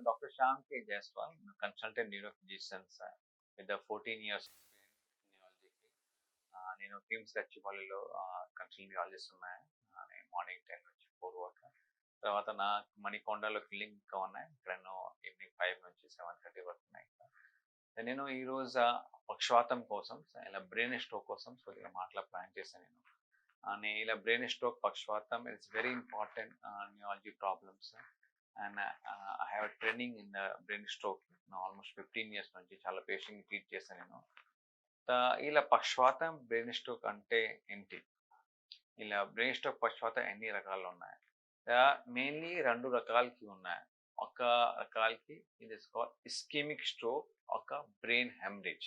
Dr. Shyam K. Jaiswal, consultant neurophysicians with the 14 years neurology. నేను KIMS గచ్చిబౌలిలో consultant neurologist ఉన్నాయి. నేను morning 10 నుంచి 4 వరకు. తర్వాత నా మణికొండలో క్లినిక్ ఇంకా ఉన్నాయి. ఇక్కడ నేను ఈవినింగ్ 5 నుంచి 7:30 వరకు ఉన్నాయి. నేను ఈరోజు పక్షవాతం కోసం ఇలా బ్రెయిన్ స్ట్రోక్ కోసం కొద్దిగా మాటల ప్లాన్ చేశాను నేను. నేను ఇలా బ్రెయిన్ స్ట్రోక్ పక్షవాతం it's very important neurology problems. And I have training in the brain stroke almost 15 years నుంచి చాలా పేషెంట్ ట్రీట్ చేశాను నేను. ఇలా పక్షవాతం బ్రెయిన్ స్ట్రోక్ అంటే ఏంటి, ఇలా బ్రెయిన్ స్ట్రోక్ పక్షవాతం ఎన్ని రకాలు ఉన్నాయి? మెయిన్లీ 2 రకాలకి ఉన్నాయి. ఒక రకాలకి ఇది ఇస్కెమిక్ స్ట్రోక్, ఒక బ్రెయిన్ హెమరేజ్.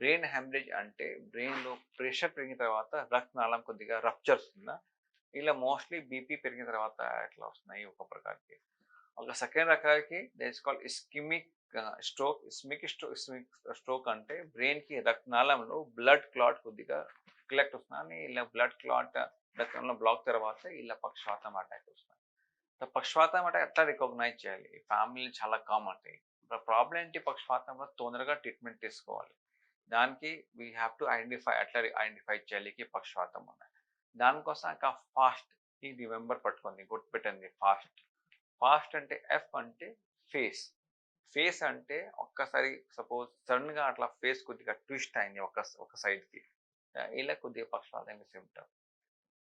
బ్రెయిన్ హెమరేజ్ అంటే బ్రెయిన్లో ప్రెషర్ పెరిగిన తర్వాత రక్తనాళం కొద్దిగా రప్చర్ వస్తుందా, ఇలా మోస్ట్లీ బీపీ పెరిగిన తర్వాత ఎట్లా వస్తున్నాయి ఒక ప్రకారకి. ఒక సెకండ్ రకాలకి that's called ischemic stroke. Stroke అంటే బ్రెయిన్కి రక్తనాళంలో బ్లడ్ క్లాట్ కొద్దిగా కలెక్ట్ వస్తుంది, ఇలా బ్లడ్ క్లాట్ రక్తంలో బ్లాక్ తర్వాత ఇలా పక్షవాతం అటాక్ వస్తుంది. పక్షవాతం అంటే ఎట్లా రికగ్నైజ్ చేయాలి? ఫ్యామిలీ చాలా కామన్. ప్రాబ్లం ఏంటి, పక్షవాతంలో తొందరగా ట్రీట్మెంట్ తీసుకోవాలి. దానికి వీ హ్యావ్ టు ఎట్లా ఐడెంటిఫై చేయాలి పక్షవాతం ఉన్నాయి. దానికోసం ఇంకా ఫాస్ట్ ఈ రిమెంబర్ పట్టుకోండి, గుర్తుపెట్టండి. ఫాస్ట్ అంటే ఎఫ్ అంటే ఫేస్. ఫేస్ అంటే ఒక్కసారి సపోజ్ సడన్గా అట్లా ఫేస్ కొద్దిగా ట్విస్ట్ అయింది ఒక సైడ్కి, ఇలా కొద్దిగా పక్షవాతం సిమ్టమ్.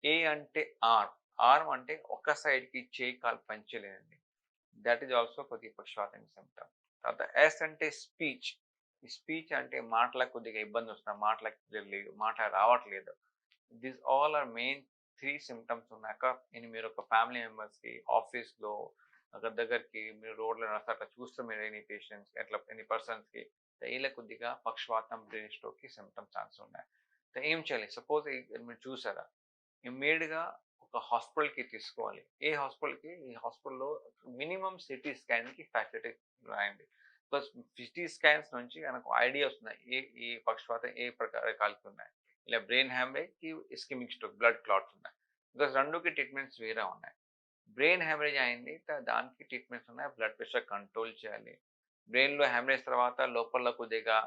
ఏ అంటే ఆర్మ్ అంటే ఒక్క సైడ్కి చేయి కాలు పంచలేదండి, దట్ ఈజ్ ఆల్సో కొద్దిగా పక్షవాతం సిమ్టమ్. తర్వాత ఎస్ అంటే స్పీచ్ అంటే మాటలకు కొద్దిగా ఇబ్బంది వస్తుంది, మాట రావట్లేదు. This all are main 3 symptoms ఉన్నాక మీరు ఒక ఫ్యామిలీ మెంబర్స్కి, ఆఫీస్లో దగ్గరికి మీరు రోడ్లో అట్లా చూస్తే మీరు ఎనీ పేషెంట్స్ ఎనీ పర్సన్స్కి ఇలా కొద్దిగా పక్షవాతం బ్రెయిన్ స్ట్రోక్కి సిమ్టమ్స్ ఛాన్స్ ఉన్నాయి. ఏం చేయాలి? సపోజ్ మీరు చూసారా, ఇమ్మీడియట్గా ఒక హాస్పిటల్కి తీసుకోవాలి. ఏ హాస్పిటల్కి? ఈ హాస్పిటల్లో మినిమం సిటీ స్కాన్కి ఫెసిలిటీ రాయండి. బికాస్ సిటీ స్కాన్స్ నుంచి మనకు ఐడియా వస్తున్నాయి ఏ పక్షవాతం ఏ రకాలకి ఉన్నాయి. ఇలా బ్రెయిన్ హ్యామరేజ్కి, ఇస్కెమిక్ స్ట్రోక్, బ్లడ్ క్లాట్స్ ఉన్నాయి. బికాస్ రెండుకి ట్రీట్మెంట్స్ వేరే ఉన్నాయి. బ్రెయిన్ హ్యామరేజ్ అయింది, దానికి ట్రీట్మెంట్స్ ఉన్నాయి. బ్లడ్ ప్రెషర్ కంట్రోల్ చేయాలి. బ్రెయిన్లో హ్యామరేజ్ తర్వాత లోపల కొద్దిగా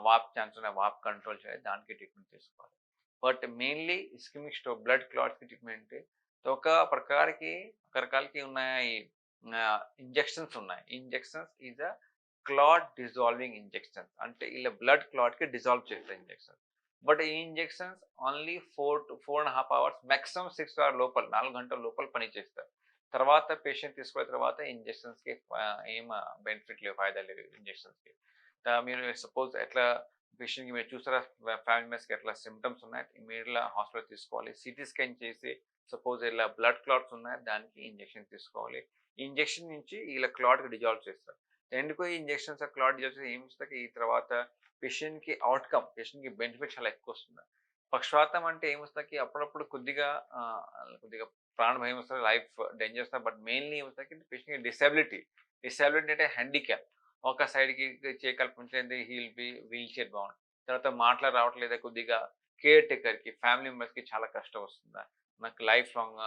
వాప్ ఛాన్స్ ఉన్నాయి, వాప్ కంట్రోల్ చేయాలి, దానికి ట్రీట్మెంట్ తీసుకోవాలి. But mainly ischemic stroke, blood క్లాట్స్కి ట్రీట్మెంట్ ఒక రకాలకి ఉన్నాయి. ఇంజెక్షన్స్ ఉన్నాయి. Injections is a clot dissolving injections, అంటే ఇలా బ్లడ్ క్లాట్కి డిజాల్వ్ చేస్తాయి ఇంజెక్షన్. బట్ ఈ injections only 4 to 4.5 hours, maximum 6 hours లోపల, 4 గంటల లోపల పనిచేస్తారు. తర్వాత పేషెంట్ తీసుకున్న తర్వాత ఇంజెక్షన్స్కి ఏం బెనిఫిట్ లేవు, ఫాయిదా లేవు ఇంజెక్షన్స్కి. మీరు సపోజ్ ఎట్లా పేషెంట్కి మీరు చూసారా, ఫ్యామిలీ మెంబర్స్కి ఎట్లా సిమ్టమ్స్ ఉన్నాయి, ఇమీడియట్గా హాస్పిటల్ తీసుకోవాలి. సిటీ స్కాన్ చేసి సపోజ్ ఇలా బ్లడ్ క్లాట్స్ ఉన్నాయి, దానికి ఇంజెక్షన్ తీసుకోవాలి. ఇంజెక్షన్ నుంచి ఇలా క్లాట్కి డిజాల్వ్ చేస్తారు. ఎందుకు ఈ ఇంజెక్షన్స్ క్లాట్ డిజాల్వ్ ఏం ఇస్తాయి, ఈ తర్వాత పేషెంట్కి అవుట్కమ్, పేషెంట్కి బెనిఫిట్ చాలా ఎక్కువ వస్తుంది. పక్షవాతం అంటే ఏమొస్తాకి అప్పుడప్పుడు కొద్దిగా ప్రాణ భయం వస్తుంది, లైఫ్ డేంజర్ వస్తుంది. బట్ మెయిన్లీ ఏమొస్తాకి పేషెంట్కి డిసెబిలిటీ అంటే హ్యాండిక్యాప్. ఒక సైడ్కి చేయగలిపించేది వీల్ చైర్ బాగుంది. తర్వాత మాటలు రావట్లేదు, కొద్దిగా కేర్ టేకర్కి, ఫ్యామిలీ మెంబర్స్కి చాలా కష్టం వస్తుంది. నాకు లైఫ్ లాంగ్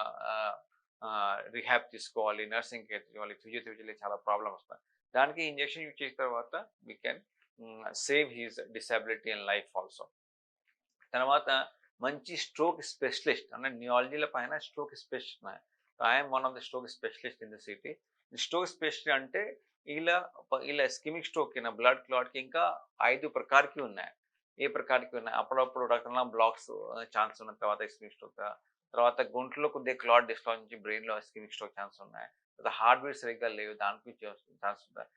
రిహాబ్ తీసుకోవాలి, నర్సింగ్ కేర్ తీసుకోవాలి, ఫిజియోథెరపీ చాలా ప్రాబ్లం వస్తుంది. దానికి ఇంజెక్షన్ యూజ్ చేసిన తర్వాత we can save he's disability and life also. తర్వాత మంచి స్ట్రోక్ స్పెషలిస్ట్ అంటే న్యూరాలజీల పైన స్ట్రోక్ స్పెషలిస్ట్ ఉన్నాయి. I'm one of the stroke specialist in the city. Stroke specialist అంటే ఇలా ఇస్కెమిక్ స్ట్రోక్ అయిన బ్లడ్ క్లాట్కి ఇంకా 5 ప్రకారకి ఉన్నాయి. ఏ ప్రకారకి ఉన్నాయి? అప్పుడప్పుడు రక్తంలో బ్లాక్స్ ఛాన్స్ ఉన్న తర్వాత ఇస్కెమిక్ స్ట్రోక్, తర్వాత గుంట్లో కొద్దిగా క్లాట్ డిస్టార్జ్ నుంచి బ్రెయిన్లో ఇస్కెమిక్ స్ట్రోక్ ఛాన్స్ ఉన్నాయి. తర్వాత హార్ట్ బీట్ సరిగ్గా లేవు, దానికి ఛాన్స్ ఉంటాయి.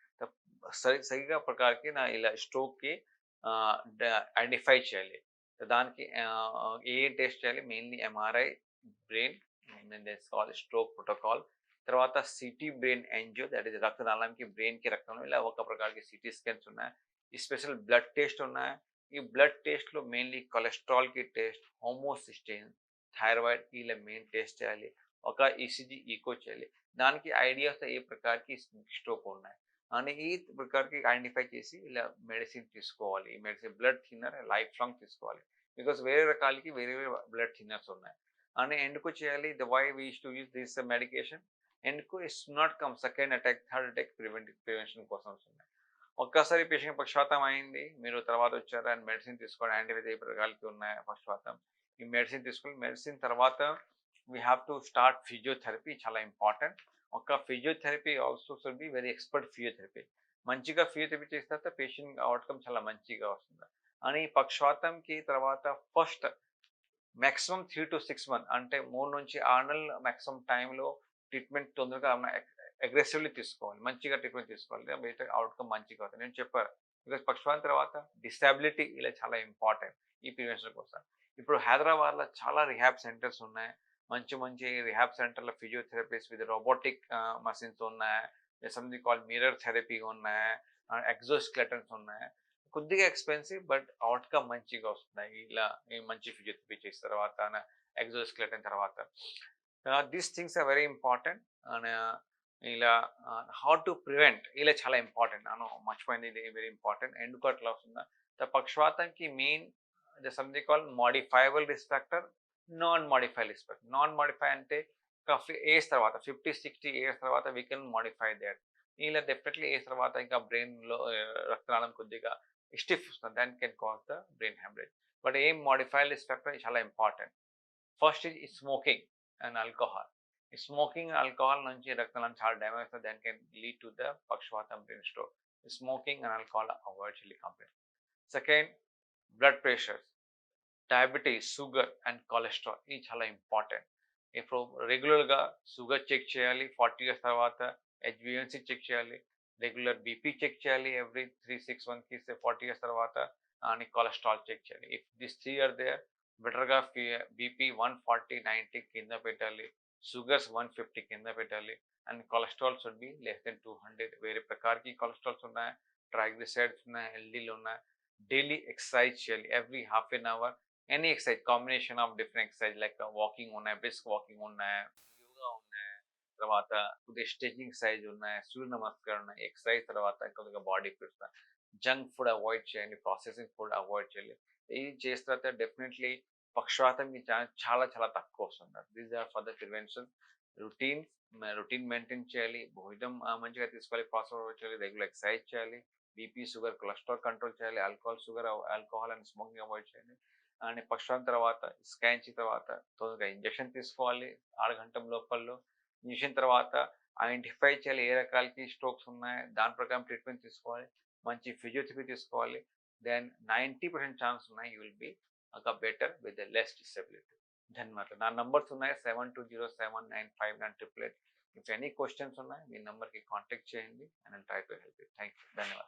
సరిగ్గా ప్రకారకి ఇలా స్ట్రోక్కి ఐడెంటిఫై చేయాలి. దానికి ఏ టెస్ట్ చేయాలి? Mainly MRI brain, stroke protocol. తర్వాత CT brain angio, that is రక్తనాళంకి బ్రెయిన్కి రక్తంలో ఇలా ఒక ప్రకారకి సిటీ స్కాన్స్ ఉన్నాయి. ఈ స్పెషల్ బ్లడ్ టెస్ట్ ఉన్నాయి. ఈ బ్లడ్ టెస్ట్లో మెయిన్లీ కొలెస్ట్రాల్కి టెస్ట్, హోమోసిస్టైన్, థైరాయిడ్ ఇలా మెయిన్ టెస్ట్ చేయాలి. ఒక ఈసీజీ ఈకో చేయాలి. దానికి ఐడియాస్ ఏ ప్రకారకి స్ట్రోక్ ఉన్నాయి అని ఈ ప్రకారకి ఐడెంటిఫై చేసి ఇలా మెడిసిన్ తీసుకోవాలి. ఈ medicine blood thinner life long తీసుకోవాలి. బికాస్ వేరే రకాలకి వేరే బ్లడ్ థిన్నర్స్ ఉన్నాయి. అని ఎందుకు చేయాలి? The why we to use this medication ఎందుకు it's not come second attack, third attack prevention కోసం వస్తుంది. ఒక్కసారి పేషెంట్ పక్షవాతం అయింది, మీరు తర్వాత వచ్చారు అండ్ మెడిసిన్ తీసుకోండి, యాంటీబయాటిక్ ఉన్నాయి పక్షవాతం. ఈ మెడిసిన్ తీసుకుని మెడిసిన్ తర్వాత we have to start physiotherapy, చాలా ఇంపార్టెంట్. ఒక physiotherapy also should be very expert physiotherapy. మంచిగా ఫిజియోథెరపీ చేసిన తర్వాత పేషెంట్ అవుట్కమ్ చాలా మంచిగా వస్తుంది. అని పక్షవాతంకి తర్వాత ఫస్ట్ మాక్సిమం 3 to 6 మంత్ అంటే 3 నుంచి 6 నెలలు మాక్సిమం టైంలో ట్రీట్మెంట్ తొందరగా అగ్రెసివ్లీ తీసుకోవాలి, మంచిగా ట్రీట్మెంట్ తీసుకోవాలి, బెటర్ అవుట్కమ్ మంచిగా అవుతుంది. నేను చెప్పాను బికాస్ పక్షవాతం తర్వాత డిసాబిలిటీ ఇలా చాలా ఇంపార్టెంట్ ఈ ప్రివెన్షన్ కోసం. ఇప్పుడు హైదరాబాద్లో చాలా రిహాబ్ సెంటర్స్ ఉన్నాయి, మంచి మంచి రిహాబ్ సెంటర్లో ఫిజియోథెరపీస్ విత్ రోబోటిక్ మషిన్స్ ఉన్నాయి, సంథింగ్ కాల్డ్ మిర్రర్ థెరపీ ఉన్నాయి, ఎగ్జోస్కెలటన్స్ ఉన్నాయి. కొద్దిగా ఎక్స్పెన్సివ్ బట్ అవుట్కమ్ మంచిగా వస్తున్నాయి ఇలా ఈ మంచి ఫిజియోథెరపీ చేసిన తర్వాత, ఎగ్జోస్కెలటన్ తర్వాత. These things are very important. And ఇలా హౌ టు ప్రివెంట్ ఇలా చాలా ఇంపార్టెంట్. నేను మర్చిపోయింది, ఇది వెరీ ఇంపార్టెంట్. ఎందుకు అట్లా వస్తుందా, పక్షవాతంకి main something call modifiable risk factor, non modify risk factor. Non modify అంటే ఏజ్ తర్వాత 50-60 ఇయర్స్ తర్వాత వీ కెన్ మోడిఫై దట్. ఇలా డెఫినెట్లీ ఏజ్ తర్వాత ఇంకా బ్రెయిన్లో రక్తనాళం కొద్దిగా స్టిఫ్ వస్తుంది, దాని can cause the brain haemorrhage. But ఏం మోడిఫై రిస్క్ ఫ్యాక్టర్ చాలా important. First is smoking and alcohol. ఈ స్మోకింగ్ ఆల్కహాల్ నుంచి రక్తనాళం చాలా డ్యామేజ్ అవుతుంది, దాని కెన్ లీడ్ టు ద పక్షవాతం, brain stroke. Smoking and alcohol avoid చేయాలి complete. Second, blood pressure, diabetes, sugar and cholesterol ఇవి చాలా ఇంపార్టెంట్. ఇప్పుడు రెగ్యులర్గా షుగర్ చెక్ చేయాలి 40 ఇయర్స్ తర్వాత, హెచ్బిఎన్సీ చెక్ చేయాలి, రెగ్యులర్ బీపీ చెక్ చేయాలి ఎవ్రీ 3-6 మంత్కి 40 ఇయర్స్ తర్వాత, అని కొలెస్ట్రాల్ చెక్ చేయాలి. ఇఫ్ దిస్ 3 ఆర్ దేర్, బెటర్గా బీపీ 140/90 కింద పెట్టాలి, షుగర్స్ 150 కింద పెట్టాలి, and cholesterol should be less than 200. వేరే ప్రకారకి కొలెస్ట్రాల్స్ ఉన్నాయి, ట్రైగ్లిసరైడ్స్ ఉన్నాయి, ఎల్డీలు ఉన్నాయి. డైలీ ఎక్సర్సైజ్ చేయాలి every half an hour. Any exercise, combination of different exercise like walking ఉన్నాయి, బ్రిస్క్ వాకింగ్ ఉన్నాయి, యోగా ఉన్నాయి, తర్వాత కొద్దిగా స్ట్రెచింగ్ ఎక్సర్సైజ్ ఉన్నాయి, సూర్య నమస్కారం ఉన్నాయి. ఎక్సర్సైజ్ తర్వాత కొద్దిగా body fit. Junk food avoid చేయండి, ప్రాసెసింగ్ ఫుడ్ అవాయిడ్ చేయాలి. ఇది చేసిన తర్వాత డెఫినెట్లీ పక్షవాతం చాలా చాలా తక్కువ వస్తుంది. These are for the prevention. Routine routine maintain చేయాలి, భోజనం మంచిగా తీసుకోవాలి, ప్రాసెస్ అవాయిడ్ చేయాలి, రెగ్యులర్ ఎక్సర్సైజ్ చేయాలి, బీపీ, షుగర్, కొలెస్ట్రాల్ కంట్రోల్ చేయాలి, ఆల్కహాల్ అండ్ స్మోకింగ్ అవాయిడ్ చేయాలి. అండ్ పక్షవాతం తర్వాత స్కాన్ చేసిన తర్వాత తొందరగా ఇంజెక్షన్ తీసుకోవాలి 6 గంటల లోపల్లో. ఇంజెక్షన్ తర్వాత ఐడెంటిఫై చేయాలి ఏ రకాలకి స్ట్రోక్స్ ఉన్నాయి, దాని ప్రకారం ట్రీట్మెంట్ తీసుకోవాలి, మంచి ఫిజియోథెరపీ తీసుకోవాలి. దెన్ 90% ఛాన్స్ ఉన్నాయి you will be better with less disability. ధన్యవాదాలు. నా నంబర్స్ ఉన్నాయి 7207959888. ఇఫ్ ఎనీ క్వశ్చన్స్ ఉన్నాయి మీ నెంబర్కి కాంటాక్ట్ చేయండి and try to help you. Thank you. ధన్యవాదాలు.